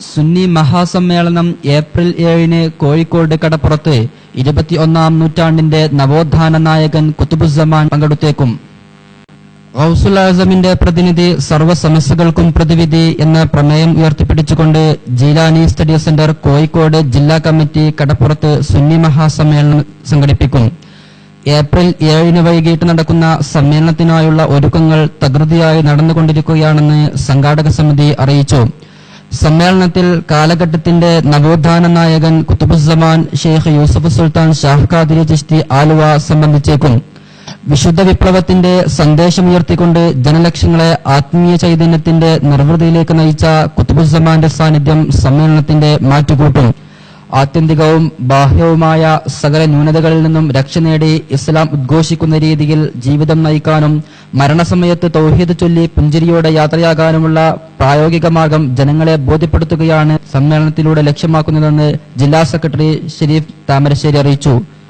Sunni മഹാസമ്മേളനം April 7 Kozhikode കടപ്പുറത്ത് 21-ാം നൂറ്റാണ്ടിന്റെ നവോത്ഥാന നായകൻ കുത്തുബുസ്സമാൻ പങ്കെടുത്തേക്കും. ഗൗസുൽ ആസമിന്റെ പ്രതിനിധി സർവ്വസമസ്യകൾക്കും പ്രതിവിധി എന്ന പ്രമേയം ഉയർത്തിപ്പിടിച്ചുകൊണ്ട് ജീലാനി സ്റ്റഡി സെന്റർ കോഴിക്കോട് ജില്ലാ കമ്മിറ്റി കടപ്പുറത്ത് സുന്നി മഹാസമ്മേളനം സംഘടിപ്പിക്കും. ഏപ്രിൽ 7 വൈകിട്ട് നടക്കുന്ന സമ്മേളനത്തിനായുള്ള ഒരുക്കങ്ങൾ തകൃതിയായി നടന്നുകൊണ്ടിരിക്കുകയാണെന്ന് സംഘാടക സമിതി അറിയിച്ചു. സമ്മേളനത്തിൽ കാലഘട്ടത്തിന്റെ നവോത്ഥാന നായകൻ കുത്തുബുസ്സമാൻ ഷെയ്ഖ് യൂസഫ് സുൽത്താൻ ഷാഹ് ഖാദിരി ചിശ്തി ആലുവ സംബന്ധിച്ചേക്കും. വിശുദ്ധ വിപ്ലവത്തിന്റെ സന്ദേശമുയർത്തിക്കൊണ്ട് ജനലക്ഷങ്ങളെ ആത്മീയ ചൈതന്യത്തിന്റെ നിർവൃതിയിലേക്ക് നയിച്ച കുത്തുബുസ്സമാന്റെ സാന്നിധ്യം സമ്മേളനത്തിന്റെ മാറ്റുകൂട്ടും. ആത്യന്തികവും ബാഹ്യവുമായ സകല ന്യൂനതകളിൽ നിന്നും രക്ഷ നേടി ഇസ്ലാം ഉദ്ഘോഷിക്കുന്ന രീതിയിൽ ജീവിതം നയിക്കാനും മരണസമയത്ത് തൗഹീദ് ചൊല്ലി പുഞ്ചിരിയോടെ യാത്രയാകാനുമുള്ള പ്രായോഗിക മാർഗം ജനങ്ങളെ ബോധ്യപ്പെടുത്തുകയാണ് സമ്മേളനത്തിലൂടെ ലക്ഷ്യമാക്കുന്നതെന്ന് ജില്ലാ സെക്രട്ടറി ഷെരീഫ് താമരശ്ശേരി അറിയിച്ചു.